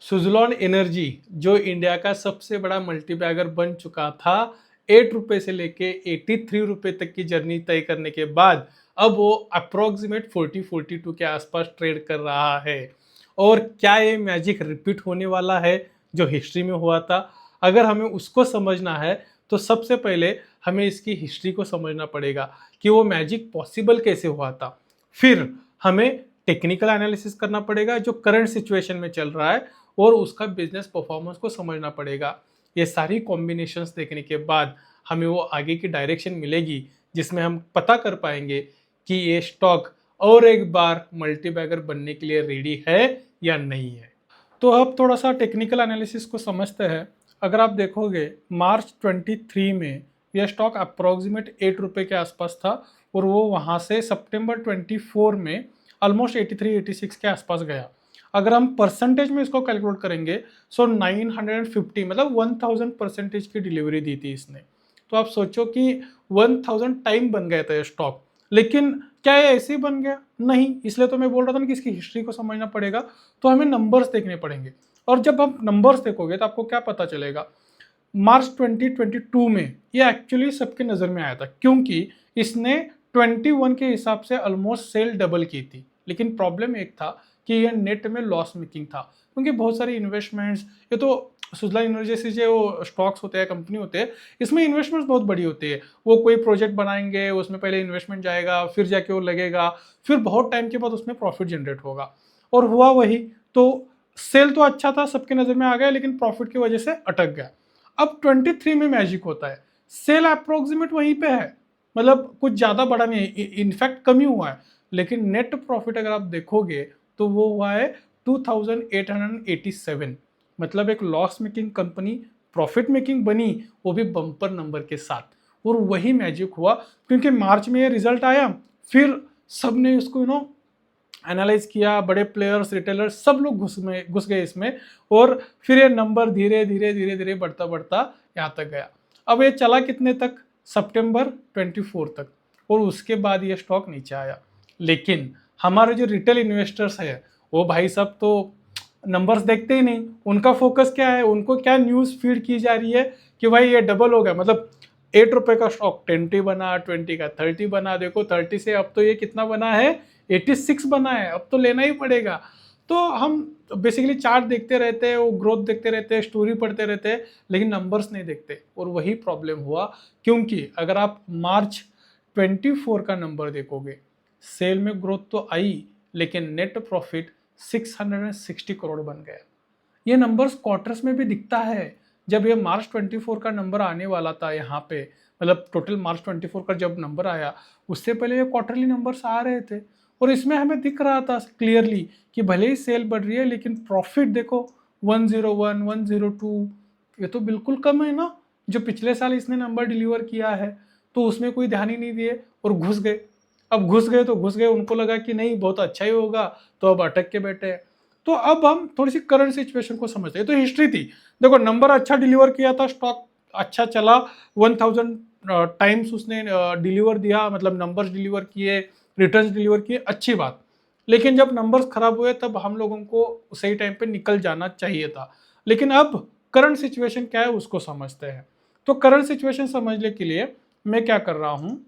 Suzlon energy जो India का सबसे बड़ा मल्टीबैगर बन चुका था, 8 रुपए से लेके 83 रुपए तक की जर्नी तय करने के बाद अब वो अप्रोक्सीमेट 40-42 के आसपास ट्रेड कर रहा है। और क्या ये मैजिक रिपीट होने वाला है जो हिस्ट्री में हुआ था? अगर हमें उसको समझना है तो सबसे पहले हमें इसकी हिस्ट्री को समझना पड़ेगा कि वो मैजिक पॉसिबल कैसे हुआ था। फिर हमें टेक्निकल एनालिसिस करना पड़ेगा जो करंट सिचुएशन में चल रहा है, और उसका बिजनेस परफॉर्मेंस को समझना पड़ेगा। ये सारी कॉम्बिनेशंस देखने के बाद हमें वो आगे की डायरेक्शन मिलेगी जिसमें हम पता कर पाएंगे कि ये स्टॉक और एक बार मल्टीबैगर बनने के लिए रेडी है या नहीं है। तो अब थोड़ा सा टेक्निकल एनालिसिस को समझते हैं। अगर आप देखोगे मार्च 23 में यह स्टॉक अप्रोक्सीमेट 8 रुपये के आसपास था, और वो वहाँ से सितंबर 24 में ऑलमोस्ट 83-86 के आसपास गया। अगर हम परसेंटेज में इसको कैलकुलेट करेंगे सो 950 मतलब 1000% की डिलीवरी दी थी इसने। तो आप सोचो कि 1000 टाइम बन गया था ये स्टॉक। लेकिन क्या ये ऐसे ही बन गया? नहीं। इसलिए तो मैं बोल रहा था ना कि इसकी हिस्ट्री को समझना पड़ेगा, तो हमें नंबर्स देखने पड़ेंगे। और जब आप नंबर्स देखोगे तो आपको क्या पता चलेगा, मार्च 2022 में ये एक्चुअली सबके नज़र में आया था, क्योंकि इसने 21 के हिसाब से ऑलमोस्ट सेल डबल की थी। लेकिन प्रॉब्लम एक था कि ये नेट में लॉस मेकिंग था, क्योंकि बहुत सारी इन्वेस्टमेंट्स, ये तो सुजला एनर्जी जैसे जो स्टॉक्स होते हैं, कंपनी होते हैं, इसमें इन्वेस्टमेंट्स बहुत बड़ी होती है। वो कोई प्रोजेक्ट बनाएंगे, उसमें पहले इन्वेस्टमेंट जाएगा, फिर जाके वो लगेगा, फिर बहुत टाइम के बाद उसमें प्रॉफिट जनरेट होगा। और हुआ वही। तो सेल तो अच्छा था, सबके नज़र में आ गया, लेकिन प्रॉफिट की वजह से अटक गया। अब 23 में मैजिक होता है, सेल अप्रोक्सीमेट वहीं पे है, मतलब कुछ ज़्यादा बड़ा नहीं है, इनफैक्ट कम ही हुआ है। लेकिन नेट प्रॉफिट अगर आप देखोगे तो वो हुआ है 2887, मतलब एक loss making company profit making बनी, वो भी बम्पर नंबर के साथ। और वही मैजिक हुआ, क्योंकि मार्च में ये रिजल्ट आया, फिर सबने इसको एनालाइज किया, बड़े प्लेयर्स, रिटेलर्स, सब लोग घुस गए इसमें। और फिर ये नंबर धीरे धीरे धीरे धीरे बढ़ता बढ़ता यहाँ तक गया। अब ये चला कितने तक? सितंबर 24 तक, और उसके बाद ये स्टॉक नीचे आया। लेकिन हमारे जो रिटेल इन्वेस्टर्स है, वो भाई सब तो नंबर्स देखते ही नहीं। उनका फोकस क्या है? उनको क्या न्यूज़ फीड की जा रही है कि भाई ये डबल हो गया, मतलब 8 रुपये का स्टॉक 20 बना, 20 का 30 बना, देखो 30 से अब तो ये कितना बना है, 86 बना है, अब तो लेना ही पड़ेगा। तो हम बेसिकली चार्ट देखते रहते हैं, वो ग्रोथ देखते रहते हैं, स्टोरी पढ़ते रहते हैं, लेकिन नंबर्स नहीं देखते। और वही प्रॉब्लम हुआ, क्योंकि अगर आप मार्च 24 का नंबर देखोगे, सेल में ग्रोथ तो आई, लेकिन नेट प्रॉफिट 660 करोड़ बन गया। ये नंबर्स क्वार्टर्स में भी दिखता है। जब ये मार्च 24 का नंबर आने वाला था यहाँ पे, मतलब टोटल मार्च 24 का जब नंबर आया, उससे पहले ये क्वार्टरली नंबर्स आ रहे थे, और इसमें हमें दिख रहा था क्लियरली कि भले ही सेल बढ़ रही है, लेकिन प्रॉफिट देखो 101, 102, ये तो बिल्कुल कम है ना। जो पिछले साल इसने नंबर डिलीवर किया है, तो उसमें कोई ध्यान ही नहीं दिए और घुस गए। अब घुस गए तो घुस गए, उनको लगा कि नहीं बहुत अच्छा ही होगा, तो अब अटक के बैठे हैं। तो अब हम थोड़ी सी करंट सिचुएशन को समझते हैं। तो हिस्ट्री थी, देखो नंबर अच्छा डिलीवर किया था, स्टॉक अच्छा चला, 1000 टाइम्स उसने डिलीवर दिया, मतलब नंबर्स डिलीवर किए, रिटर्न्स डिलीवर किए, अच्छी बात। लेकिन जब नंबर्स खराब हुए तब हम लोगों को सही टाइम पे निकल जाना चाहिए था। लेकिन अब करंट सिचुएशन क्या है उसको समझते हैं। तो करंट सिचुएशन समझने के लिए मैं क्या कर रहा हूँ,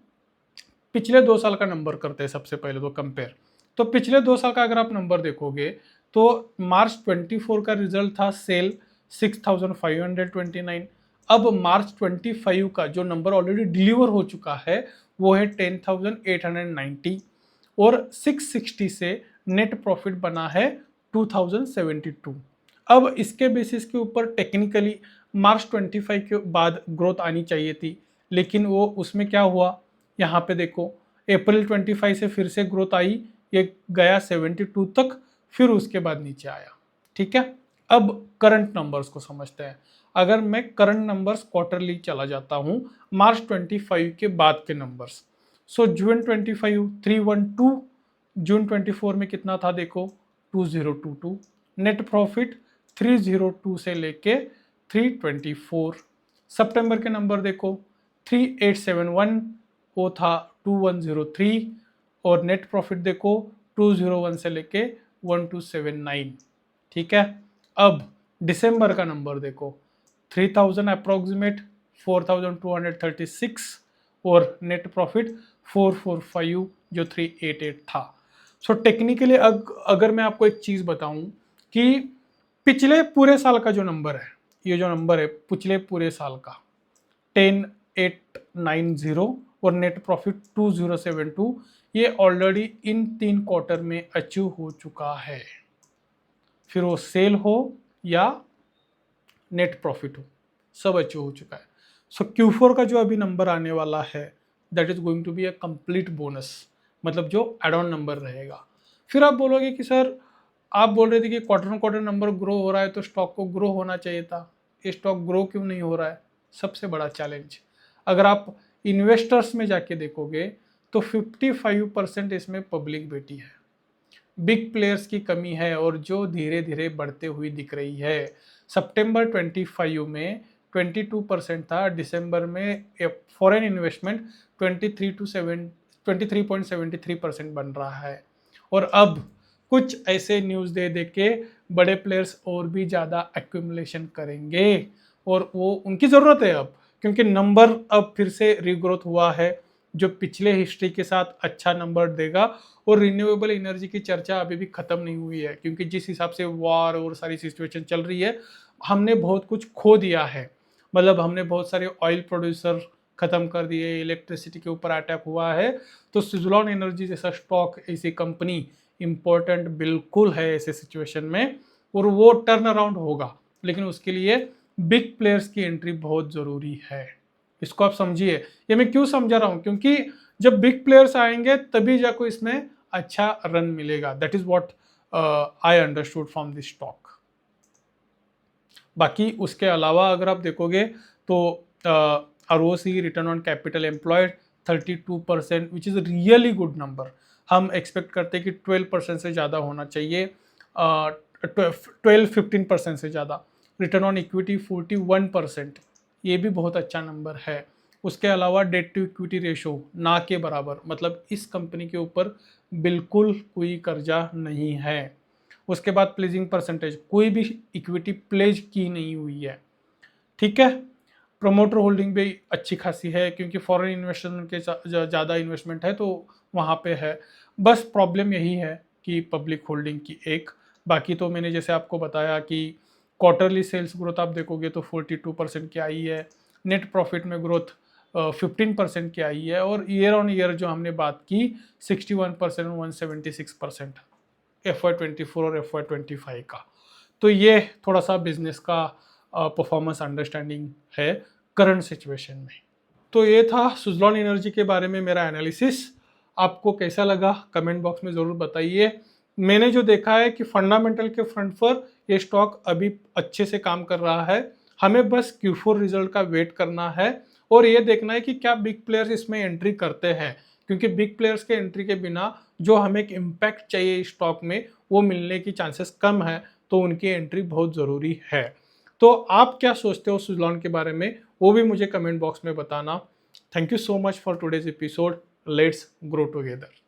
पिछले 2 साल का नंबर करते हैं सबसे पहले तो कंपेयर। तो पिछले 2 साल का अगर आप नंबर देखोगे तो मार्च 24 का रिजल्ट था सेल 6529। अब मार्च 25 का जो नंबर ऑलरेडी डिलीवर हो चुका है वो है 10890, और 660 से नेट प्रॉफिट बना है 2072। अब इसके बेसिस के ऊपर टेक्निकली मार्च 25 के बाद ग्रोथ आनी चाहिए थी, लेकिन वो उसमें क्या हुआ, यहाँ पे देखो अप्रैल 25 से फिर से ग्रोथ आई, ये गया 72 तक, फिर उसके बाद नीचे आया। ठीक है। अब करंट नंबर्स को समझते हैं। अगर मैं करंट नंबर्स क्वार्टरली चला जाता हूँ, मार्च 25 के बाद के नंबर्स, सो जून 25 312, जून 24 में कितना था देखो 2022, नेट प्रॉफिट 302 से लेके 324। सितंबर के नंबर देखो 3871, वो था 2103, और नेट प्रॉफिट देखो 201 से लेके 1279। ठीक है। अब दिसंबर का नंबर देखो, 3000 अप्रोक्सीमेट, 4236 और नेट प्रॉफिट 445 जो 388 था। सो टेक्निकली अगर मैं आपको एक चीज बताऊं कि पिछले पूरे साल का जो नंबर है, ये जो नंबर है पिछले पूरे साल का 10890 और नेट प्रॉफिट 2072, ये ऑलरेडी इन 3 क्वार्टर में अचीव हो चुका है, फिर वो सेल हो या नेट प्रॉफिट हो, सब अचीव हो चुका है। सो Q4 का जो अभी नंबर आने वाला है that is going to be a complete bonus, मतलब जो एड ऑन नंबर रहेगा। फिर आप बोलोगे कि सर आप बोल रहे थे कि क्वार्टर नंबर ग्रो हो रहा है तो स्टॉक को ग्रो होना चाहिए था, ये स्टॉक ग्रो क्यों नहीं हो रहा है? सबसे बड़ा चैलेंज, अगर आप इन्वेस्टर्स में जाके देखोगे तो 55% इसमें पब्लिक बैठी है, बिग प्लेयर्स की कमी है और जो धीरे धीरे बढ़ते हुई दिख रही है। सितंबर 25 में 22% था, दिसंबर में फॉरेन इन्वेस्टमेंट 23.73% बन रहा है। और अब कुछ ऐसे न्यूज़ दे दे के बड़े प्लेयर्स और भी ज़्यादा एक्यूमुलेशन करेंगे और वो उनकी ज़रूरत है अब, क्योंकि नंबर अब फिर से रीग्रोथ हुआ है जो पिछले हिस्ट्री के साथ अच्छा नंबर देगा। और रिन्यूएबल एनर्जी की चर्चा अभी भी खत्म नहीं हुई है, क्योंकि जिस हिसाब से वॉर और सारी सिचुएशन चल रही है हमने बहुत कुछ खो दिया है। मतलब हमने बहुत सारे ऑयल प्रोड्यूसर खत्म कर दिए, इलेक्ट्रिसिटी के ऊपर अटैक हुआ है। तो सुजलॉन एनर्जी जैसा स्टॉक, ऐसी कंपनी इंपॉर्टेंट बिल्कुल है ऐसे सिचुएशन में, और वो टर्न अराउंड होगा, लेकिन उसके लिए बिग प्लेयर्स की एंट्री बहुत ज़रूरी है। इसको आप समझिए। ये मैं क्यों समझा रहा हूँ, क्योंकि जब बिग प्लेयर्स आएंगे तभी जाको इसमें अच्छा रन मिलेगा। That is what I understood from this stock. बाकी उसके अलावा अगर आप देखोगे तो ROC, return on capital employed 32%, which is really good number. हम एक्सपेक्ट करते हैं कि 12% से ज़्यादा होना चाहिए, 12-15% से ज़्यादा। रिटर्न ऑन इक्विटी 41%, ये भी बहुत अच्छा नंबर है। उसके अलावा डेट टू इक्विटी रेशो ना के बराबर, मतलब इस कंपनी के ऊपर बिल्कुल कोई कर्जा नहीं है। उसके बाद प्लेजिंग परसेंटेज, कोई भी इक्विटी प्लेज की नहीं हुई है, ठीक है। प्रोमोटर होल्डिंग भी अच्छी खासी है, क्योंकि फॉरेन इन्वेस्टमेंट के ज़्यादा इन्वेस्टमेंट है तो वहाँ पे है। बस प्रॉब्लम यही है कि पब्लिक होल्डिंग की एक। बाकी तो मैंने जैसे आपको बताया कि क्वार्टरली सेल्स ग्रोथ आप देखोगे तो 42% की आई है, नेट प्रॉफिट में ग्रोथ 15% की आई है, और ईयर ऑन ईयर जो हमने बात की 61% और 176% FY24 और FY25 का। तो ये थोड़ा सा बिजनेस का परफॉर्मेंस अंडरस्टैंडिंग है करंट सिचुएशन में। तो ये था सुजलॉन एनर्जी के बारे में मेरा एनालिसिस। आपको कैसा लगा कमेंट बॉक्स में ज़रूर बताइए। मैंने जो देखा है कि फंडामेंटल के फ्रंट पर ये स्टॉक अभी अच्छे से काम कर रहा है, हमें बस Q4 रिजल्ट का वेट करना है और ये देखना है कि क्या बिग प्लेयर्स इसमें एंट्री करते हैं, क्योंकि बिग प्लेयर्स के एंट्री के बिना जो हमें एक इम्पैक्ट चाहिए स्टॉक में वो मिलने की चांसेस कम है, तो उनकी एंट्री बहुत ज़रूरी है। तो आप क्या सोचते हो सुजलॉन के बारे में, वो भी मुझे कमेंट बॉक्स में बताना। Thank you so much for today's episode. Let's grow together.